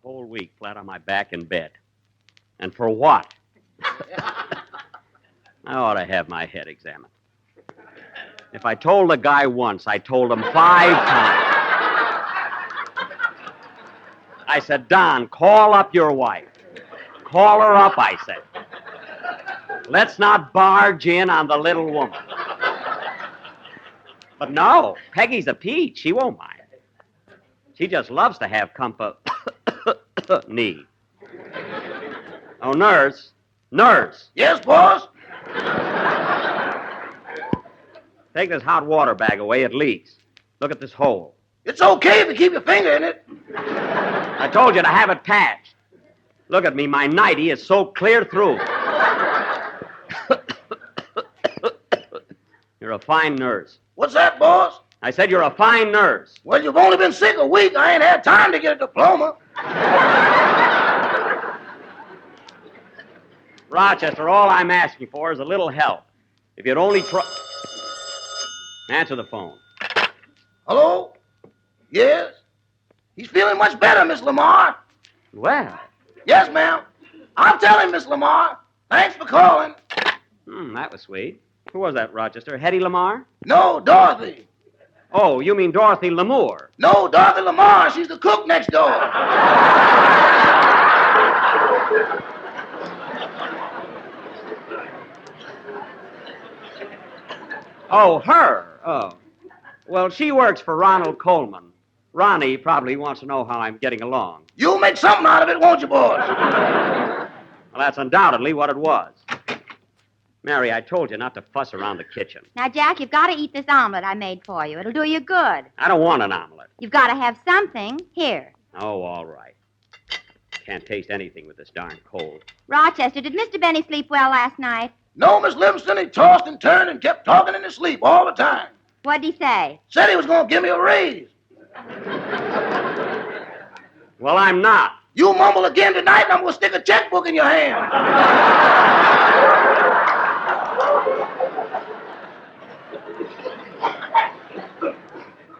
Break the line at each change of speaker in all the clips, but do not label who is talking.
Whole week flat on my back in bed. And for what? I ought to have my head examined. If I told the guy once, I told him 5 times. I said, Don, call up your wife. Call her up, I said. Let's not barge in on the little woman. But no, Peggy's a peach. She won't mind. She just loves to have company. Oh, nurse. Nurse.
Yes, boss?
Take this hot water bag away. It leaks. Look at this hole.
It's okay if you keep your finger in it.
I told you to have it patched. Look at me. My nightie is so clear through. You're a fine nurse.
What's that, boss?
I said you're a fine nurse.
Well, you've only been sick a week. I ain't had time to get a diploma.
Rochester, all I'm asking for is a little help. If you'd only try... Answer the phone.
Hello? Yes? He's feeling much better, Miss Lamar.
Well,
Yes, ma'am. I'll tell him, Miss Lamar. Thanks for calling.
that was sweet. Who was that, Rochester? Hetty Lamar?
No, Dorothy.
Oh, you mean Dorothy Lamour.
No, Dorothy Lamar. She's the cook next door.
Oh, her. Oh. Well, she works for Ronald Coleman. Ronnie probably wants to know how I'm getting along.
You'll make something out of it, won't you, boss?
Well, that's undoubtedly what it was. Mary, I told you not to fuss around the kitchen.
Now, Jack, you've got to eat this omelet I made for you. It'll do you good.
I don't want an omelet.
You've got to have something. Here.
Oh, all right. Can't taste anything with this darn cold.
Rochester, did Mr. Benny sleep well last night?
No, Miss Livingston. He tossed and turned and kept talking in his sleep all the time.
What'd he say?
Said he was going to give me a raise.
Well, I'm not.
You mumble again tonight, and I'm going to stick a checkbook in your hand.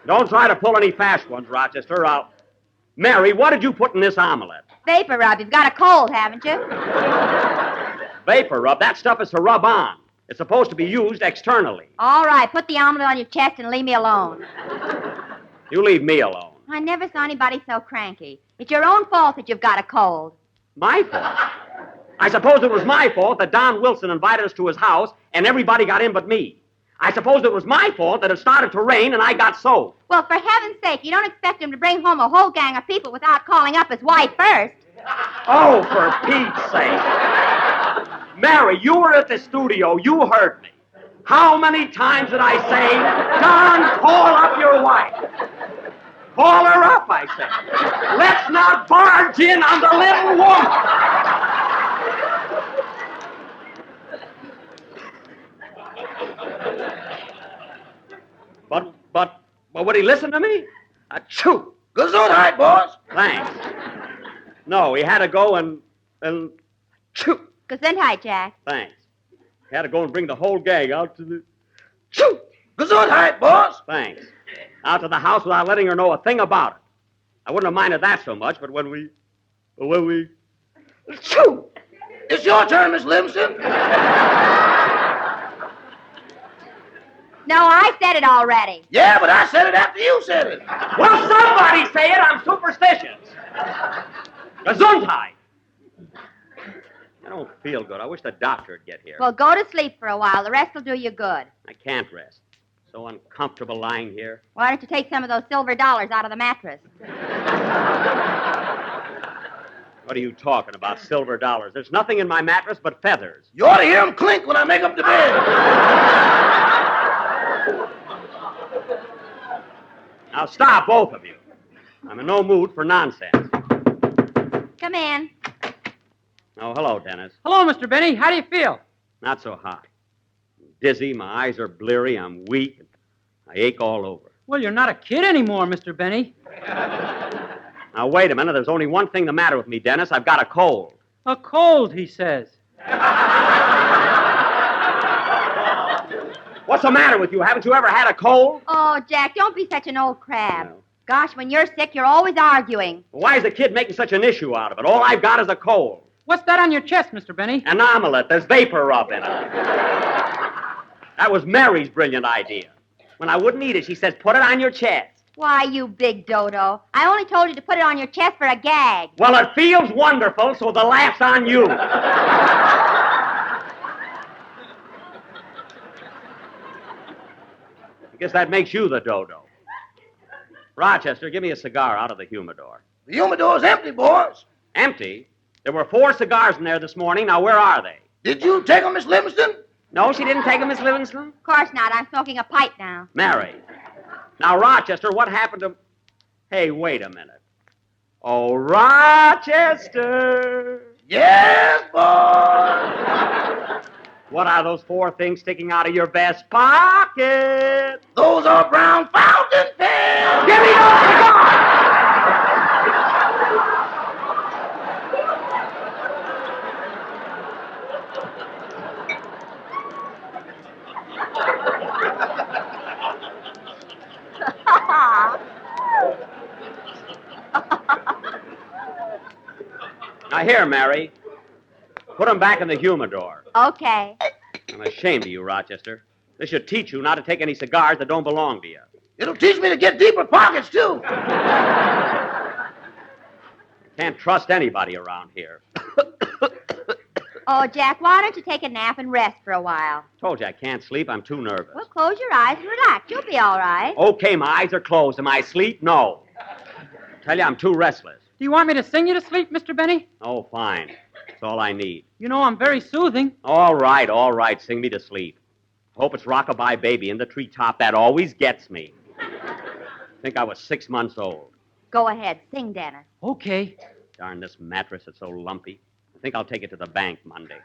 Don't try to pull any fast ones, Rochester. Mary, what did you put in this omelet?
Vapor rub. You've got a cold, haven't you?
Vapor rub. That stuff is to rub on. It's supposed to be used externally.
All right, put the omelet on your chest and leave me alone.
You leave me alone.
I never saw anybody so cranky. It's your own fault that you've got a cold.
My fault? I suppose it was my fault that Don Wilson invited us to his house and everybody got in but me. I suppose it was my fault that it started to rain and I got soaked.
Well, for heaven's sake, you don't expect him to bring home a whole gang of people without calling up his wife first.
Oh, for Pete's sake. Mary, you were at the studio. You heard me. How many times did I say, Don, call up your wife? Call her up, I said. Let's not barge in on the little woman. But would he listen to me? Achoo!
Gesundheit, boss.
Thanks. No, he had to go and achoo!
Gesundheit, Jack.
Thanks. He had to go and bring the whole gang out to the...
Choo! Gesundheit, boss.
Thanks. Out to the house without letting her know a thing about it. I wouldn't have minded that so much, but when we...
Choo! It's your turn, Miss Livingston.
No, I said it already.
Yeah, but I said it after you said it.
Well, somebody say it. I'm superstitious. Gesundheit. I don't feel good. I wish the doctor would get here.
Well, go to sleep for a while. The rest will do you good.
I can't rest. So uncomfortable lying here.
Why don't you take some of those silver dollars out of the mattress?
What are you talking about, silver dollars? There's nothing in my mattress but feathers.
You ought to hear them clink when I make up the bed.
Now stop, both of you. I'm in no mood for nonsense.
Come in.
Oh, hello, Dennis.
Hello, Mr. Benny. How do you feel?
Not so hot. I'm dizzy, my eyes are bleary, I'm weak, and I ache all over.
Well, you're not a kid anymore, Mr. Benny.
Now, wait a minute. There's only one thing the matter with me, Dennis. I've got a cold.
A cold, he says.
What's the matter with you? Haven't you ever had a cold?
Oh, Jack, don't be such an old crab.
No.
Gosh, when you're sick, you're always arguing.
Why is the kid making such an issue out of it? All I've got is a cold.
What's that on your chest, Mr. Benny?
An omelet. There's vapor rub in it. That was Mary's brilliant idea. When I wouldn't eat it, she says, put it on your chest.
Why, you big dodo. I only told you to put it on your chest for a gag.
Well, it feels wonderful, so the laugh's on you. I guess that makes you the dodo. Rochester, give me a cigar out of the humidor.
The humidor's empty, boys.
Empty? There were 4 cigars in there this morning. Now, where are they?
Did you take 'em, Miss Livingston?
No, she didn't take them, Miss Livingston?
Of course not. I'm smoking a pipe now.
Mary. Now, Rochester, what happened to... Hey, wait a minute. Oh, Rochester.
Yes, boy.
What are those 4 things sticking out of your vest pocket?
Those are brown fountain pens.
Give me those cigars! Now, here, Mary. Put them back in the humidor.
Okay.
I'm ashamed of you, Rochester. This should teach you not to take any cigars that don't belong to you.
It'll teach me to get deeper pockets, too.
Can't trust anybody around here.
Oh, Jack, why don't you take a nap and rest for a while?
Told you I can't sleep. I'm too nervous.
Well, close your eyes and relax. You'll be all right.
Okay, my eyes are closed. Am I asleep? No. Tell you, I'm too restless.
Do you want me to sing you to sleep, Mr. Benny?
Oh, fine. That's all I need.
You know I'm very soothing.
All right. Sing me to sleep. Hope it's Rockabye Baby in the treetop. That always gets me. Think I was 6 months old.
Go ahead. Sing, Dennis.
Okay.
Darn this mattress, it's so lumpy. I think I'll take it to the bank Monday.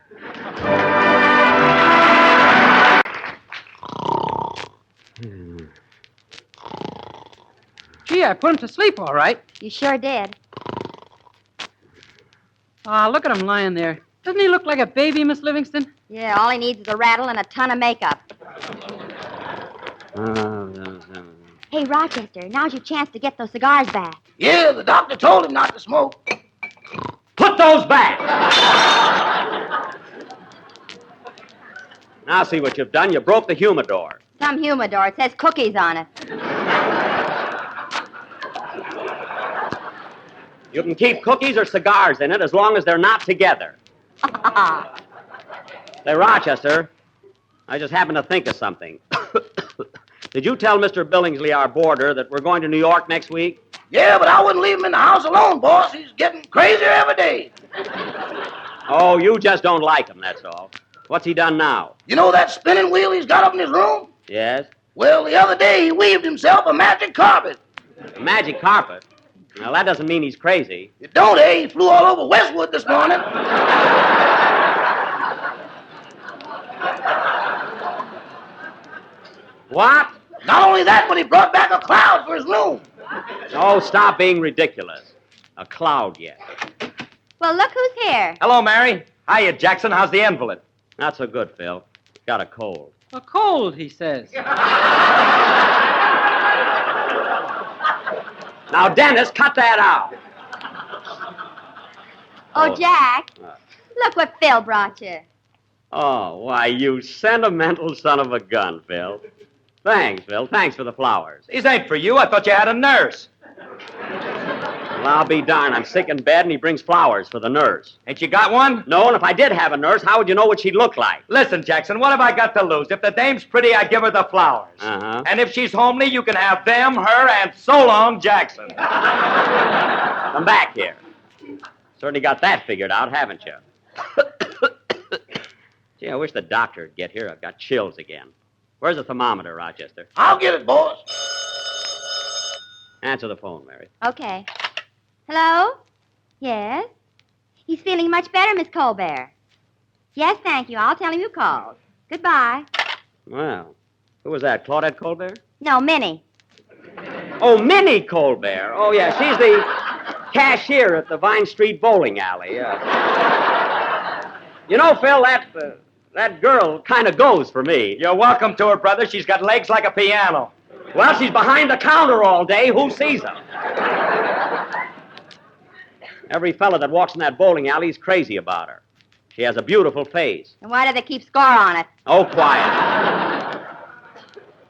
Gee, I put him to sleep all right.
You sure did.
Look at him lying there. Doesn't he look like a baby, Miss Livingston?
Yeah, all he needs is a rattle and a ton of makeup. Hey, Rochester, now's your chance to get those cigars back.
Yeah, the doctor told him not to smoke.
Put those back! Now see what you've done. You broke the humidor.
Some humidor. It says cookies on it.
You can keep cookies or cigars in it as long as they're not together. Say, Rochester, I just happened to think of something. Did you tell Mr. Billingsley, our boarder, that we're going to New York next week?
Yeah, but I wouldn't leave him in the house alone, boss. He's getting crazier every day.
Oh, you just don't like him, that's all. What's he done now?
You know that spinning wheel he's got up in his room?
Yes?
Well, the other day he weaved himself a magic carpet.
A magic carpet? Well, that doesn't mean he's crazy.
It don't, eh? He flew all over Westwood this morning.
What?
Not only that, but he brought back a cloud for his room.
Oh, stop being ridiculous. A cloud yet.
Well, look who's here.
Hello, Mary. Hiya, Jackson. How's the invalid?
Not so good, Phil. Got a cold.
A cold, he says.
Now, Dennis, cut that out.
Oh, Jack, look what Phil brought you.
Oh, why, you sentimental son of a gun, Phil. Thanks, Phil. Thanks for the flowers.
These ain't for you. I thought you had a nurse.
Well, I'll be darned. I'm sick in bed, and he brings flowers for the nurse.
Ain't you got one?
No, and if I did have a nurse, how would you know what she'd look like?
Listen, Jackson, what have I got to lose? If the dame's pretty, I give her the flowers.
Uh-huh.
And if she's homely, you can have them, her, and so long, Jackson.
Come back here. Certainly got that figured out, haven't you? Gee, I wish the doctor'd get here. I've got chills again. Where's the thermometer, Rochester?
I'll get it, boss.
Answer the phone, Mary.
Okay. Hello? Yes? He's feeling much better, Miss Colbert. Yes, thank you. I'll tell him you called. Goodbye.
Well, who was that, Claudette Colbert?
No, Minnie.
Oh, Minnie Colbert. Oh, yeah, she's the cashier at the Vine Street bowling alley. You know, Phil, that girl kind of goes for me.
You're welcome to her, brother. She's got legs like a piano.
Well, she's behind the counter all day. Who sees her? Every fella that walks in that bowling alley is crazy about her. She has a beautiful face.
And why do they keep score on it?
Oh, quiet. I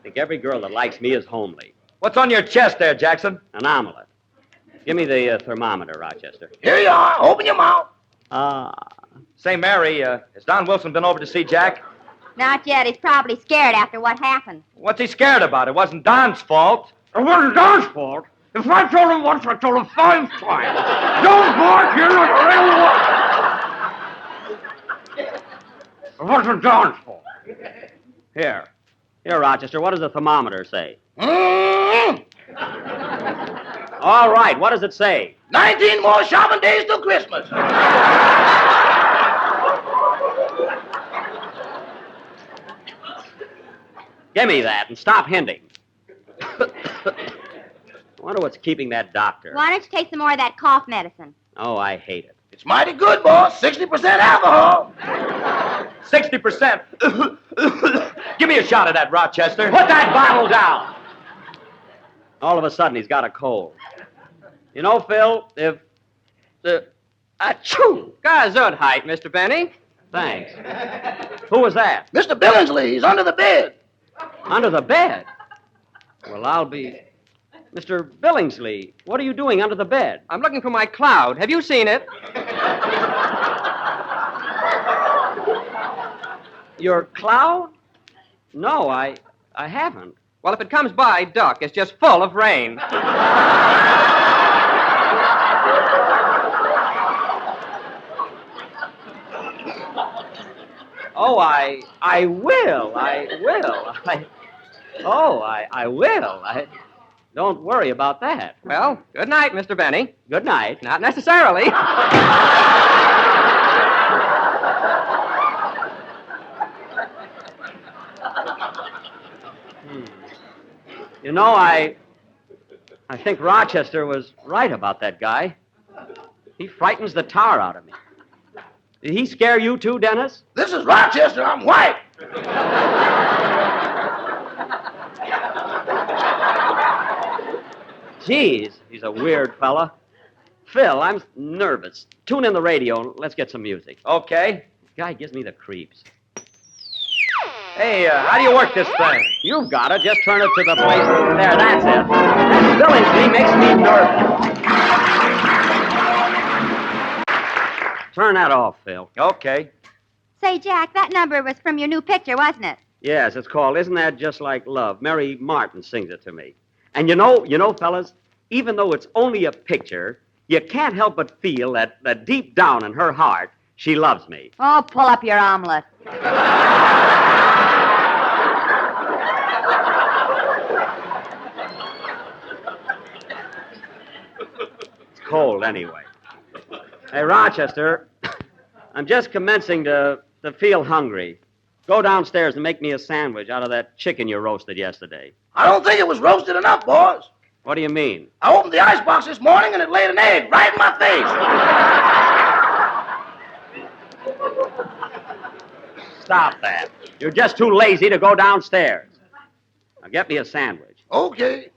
think every girl that likes me is homely.
What's on your chest there, Jackson?
An omelet. Give me the thermometer, Rochester.
Here you are. Open your mouth.
Say, Mary, has Don Wilson been over to see Jack?
Not yet. He's probably scared after what happened.
What's he scared about? It wasn't Don's fault.
It wasn't Don's fault. If I told him once, I told him 5 times. Don't bark, you're not a real one. It wasn't Don's fault. Here, Rochester, what does the thermometer say?
Mm.
All right, what does it say?
19 more shopping days till Christmas.
Give me that and stop hinting. I wonder what's keeping that doctor.
Why don't you take some more of that cough medicine?
Oh, I hate it.
It's mighty good, boss. 60% alcohol.
60%. Give me a shot of that, Rochester.
Put that bottle down. All of a sudden, he's got a cold. You know, Phil, if achoo!
Gesundheit, Mr. Benny.
Thanks. Who was that?
Mr. Billingsley, he's under the bed.
Under the bed? Well, I'll be... Mr. Billingsley, what are you doing under the bed?
I'm looking for my cloud. Have you seen it?
Your cloud? No, I haven't.
Well, if it comes by, duck. It's just full of rain.
Oh, I will. I will. Don't worry about that.
Well, good night, Mr. Benny.
Good night.
Not necessarily.
You know, I think Rochester was right about that guy. He frightens the tar out of me. Did he scare you too, Dennis?
This is Rochester. I'm white.
Geez, he's a weird fella. Phil, I'm nervous. Tune in the radio and let's get some music.
Okay.
This guy gives me the creeps.
Hey, how do you work this thing?
You've got it. Just turn it to the place. There, that's it. That Billingsley makes me nervous. Turn that off, Phil.
Okay.
Say, Jack, that number was from your new picture, wasn't it?
Yes, it's called Isn't That Just Like Love? Mary Martin sings it to me. And you know, fellas, even though it's only a picture, you can't help but feel that deep down in her heart, she loves me.
Oh, pull up your omelet.
It's cold anyway. Hey, Rochester, I'm just commencing to feel hungry. Go downstairs and make me a sandwich out of that chicken you roasted yesterday.
I don't think it was roasted enough, boss.
What do you mean?
I opened the icebox this morning and it laid an egg right in my face.
Stop that. You're just too lazy to go downstairs. Now get me a sandwich.
Okay.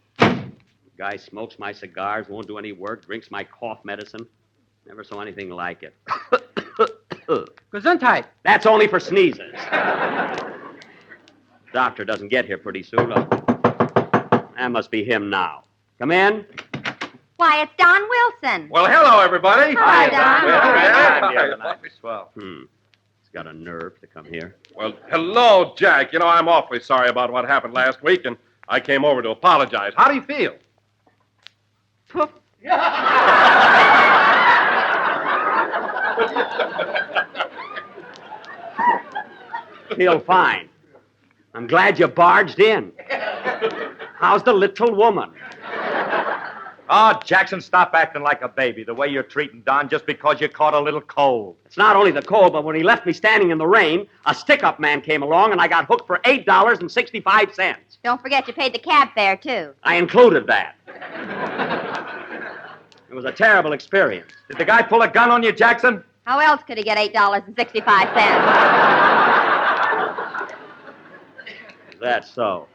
Guy smokes my cigars, won't do any work, drinks my cough medicine. Never saw anything like it.
Gesundheit.
That's only for sneezes. Doctor doesn't get here pretty soon. That must be him now. Come in.
Why, it's Don Wilson.
Well, hello, everybody.
Hi, Don.
Swell.
He's got a nerve to come here.
Well, hello, Jack. You know, I'm awfully sorry about what happened last week, and I came over to apologize. How do you feel?
Feel fine. I'm glad you barged in. How's the little woman?
Oh, Jackson, stop acting like a baby the way you're treating Don just because you caught a little cold.
It's not only the cold, but when he left me standing in the rain, a stick-up man came along and I got hooked for $8.65.
Don't forget you paid the cab fare, too.
I included that. It was a terrible experience.
Did the guy pull a gun on you, Jackson?
How else could he get $8.65?
That's so.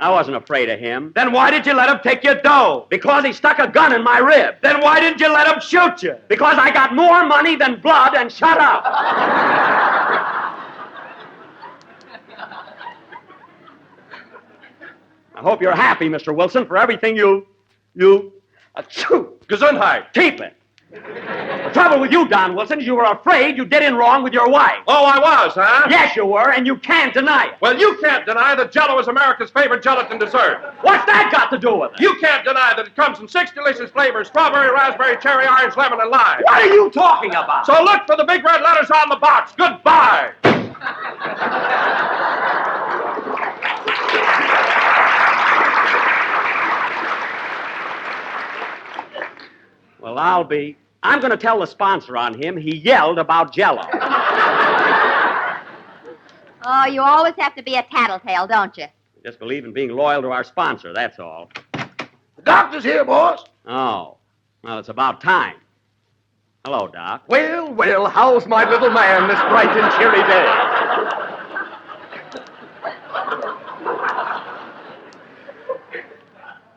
I wasn't afraid of him. Then why did you let him take your dough? Because he stuck a gun in my rib. Then why didn't you let him shoot you? Because I got more money than blood, and shut up. I hope you're happy, Mr. Wilson, for everything you... Achoo!
Gesundheit.
Keep it. The trouble with you, Don Wilson, is you were afraid you did in wrong with your wife.
Oh, I was, huh?
Yes, you were, and you can't deny it.
Well, you can't deny that Jell-O is America's favorite gelatin dessert.
What's that got to do with it?
You can't deny that it comes in 6 delicious flavors: strawberry, raspberry, cherry, orange, lemon, and lime.
What are you talking about?
So look for the big red letters on the box. Goodbye.
Well, I'm going to tell the sponsor on him. He yelled about Jell-O.
Oh, you always have to be a tattletale, don't you?
Just believe in being loyal to our sponsor, that's all.
The doctor's here, boss.
Oh, well, it's about time. Hello, Doc.
Well, how's my little man this bright and cheery day?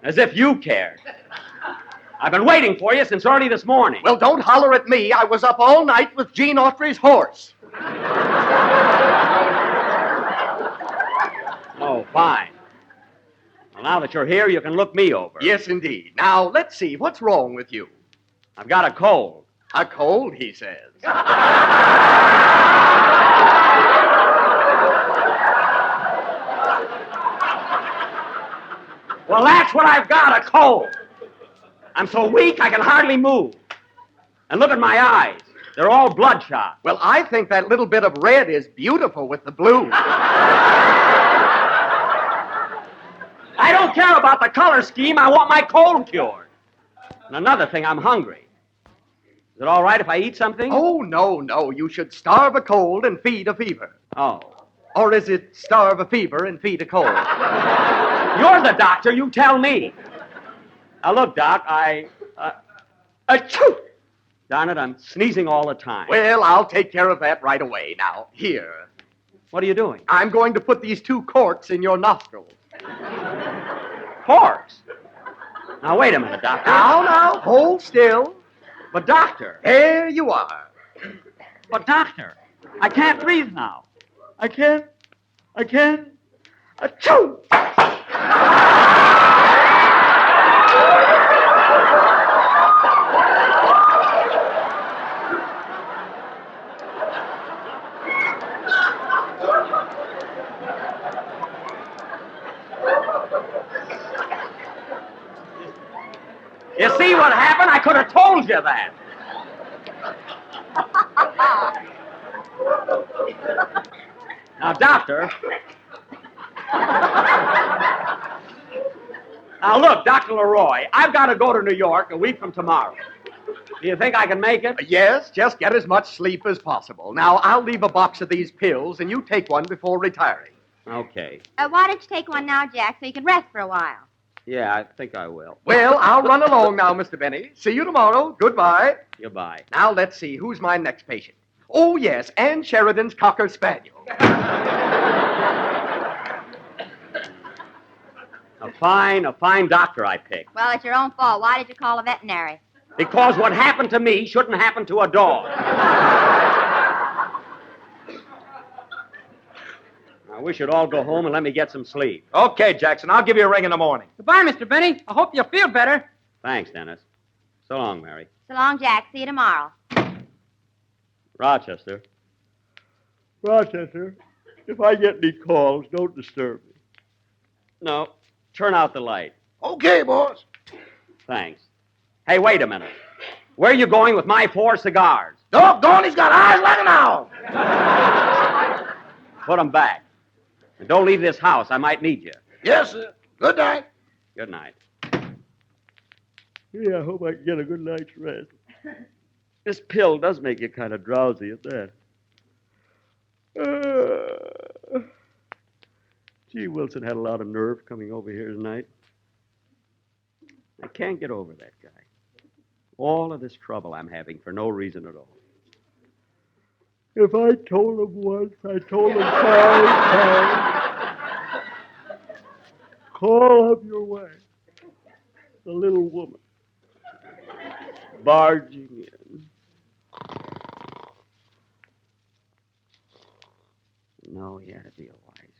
As if you cared. I've been waiting for you since early this morning.
Well, don't holler at me. I was up all night with Gene Autry's horse.
Oh, fine. Well, now that you're here, you can look me over.
Yes, indeed. Now, let's see. What's wrong with you?
I've got a cold.
A cold, he says.
Well, that's what I've got, a cold. I'm so weak I can hardly move. And look at my eyes. They're all bloodshot.
Well, I think that little bit of red is beautiful with the blue.
I don't care about the color scheme. I want my cold cured. And another thing, I'm hungry. Is it all right if I eat something?
Oh, no. You should starve a cold and feed a fever.
Oh.
Or is it starve a fever and feed a cold?
You're the doctor. You tell me. Now, look, Doc, achoo! Darn it, I'm sneezing all the time.
Well, I'll take care of that right away. Now, here.
What are you doing?
I'm going to put these 2 corks in your nostrils.
Corks? Now, wait a minute, Doctor.
Now, hold still.
But, Doctor.
There you are.
But, Doctor, I can't breathe now. I can't. Achoo! You see what happened? I could have told you that. Now, Doctor. Now, look, Dr. Leroy, I've got to go to New York a week from tomorrow. Do you think I can make it?
Yes, just get as much sleep as possible. Now, I'll leave a box of these pills, and you take one before retiring.
Okay.
Why don't you take one now, Jack, so you can rest for a while?
Yeah, I think I will.
Well, I'll run along now, Mr. Benny. See you tomorrow. Goodbye.
Goodbye.
Now, let's see. Who's my next patient? Oh, yes, Ann Sheridan's Cocker Spaniel.
A fine doctor I picked.
Well, it's your own fault. Why did you call a veterinary?
Because what happened to me shouldn't happen to a dog. I wish you'd all go home and let me get some sleep.
Okay, Jackson, I'll give you a ring in the morning.
Goodbye, Mr. Benny. I hope you feel better.
Thanks, Dennis. So long, Mary.
So long, Jack. See you tomorrow.
Rochester, if I get any calls, don't disturb me. No, turn out the light.
Okay, boss.
Thanks. Hey, wait a minute. Where are you going with my 4 cigars?
Doggone, he's got eyes like an owl.
Put them back. And don't leave this house. I might need you.
Yes, sir. Good night.
Good night.
Yeah, I hope I can get a good night's rest. This pill does make you kind of drowsy at that. Gee, Wilson had a lot of nerve coming over here tonight. I can't get over that guy. All of this trouble I'm having for no reason at all. If I told him once, I told him 5 times. call up your wife. The little woman. Barging in. No, he had to be a wise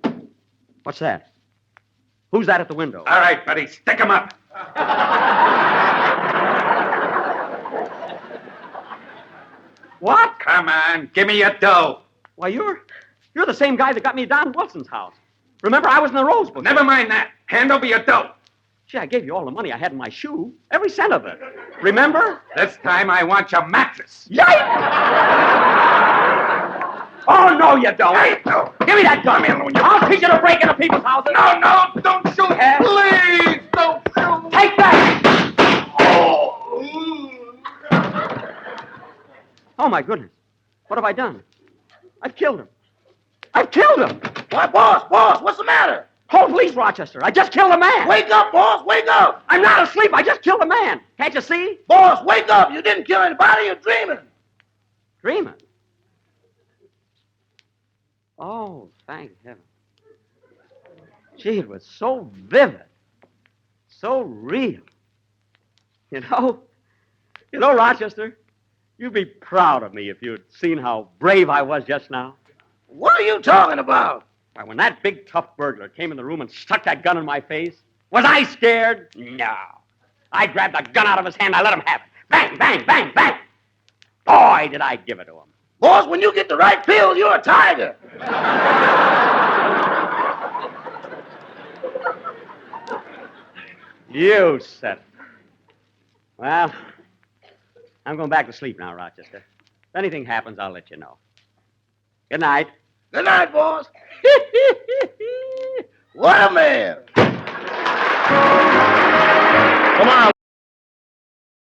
guy. What's that? Who's that at the window?
All right, buddy, stick 'em up.
What?
Come on, give me your dough.
Why, you're the same guy that got me Don Wilson's house. Remember, I was in the rose bush.
Never mind that. Hand over your dough.
Gee, I gave you all the money I had in my shoe. Every cent of it. Remember?
This time I want your mattress.
Oh, no, you don't.
Hey, no.
Give me that gun. I'll teach you to break into people's houses.
No, don't shoot.
Please don't shoot.
Take that! Oh, my goodness. What have I done? I've killed him. I've killed him!
Why, boss, what's the matter?
Hold, please, Rochester. I just killed a man.
Wake up, boss, wake up!
I'm not asleep. I just killed a man. Can't you see?
Boss, wake up! You didn't kill anybody, you're dreaming.
Dreaming. Oh, thank heaven. Gee, it was so vivid. So real. You know, Rochester, you'd be proud of me if you'd seen how brave I was just now.
What are you talking about?
Why, when that big, tough burglar came in the room and stuck that gun in my face, was I scared? No. I grabbed the gun out of his hand. I let him have it. Bang, bang, bang, bang. Boy, did I give it to him.
Boss, when you get the right pill, you're a tiger.
You said it. Well, I'm going back to sleep now, Rochester. If anything happens, I'll let you know. Good night.
Good night, boss. What a man.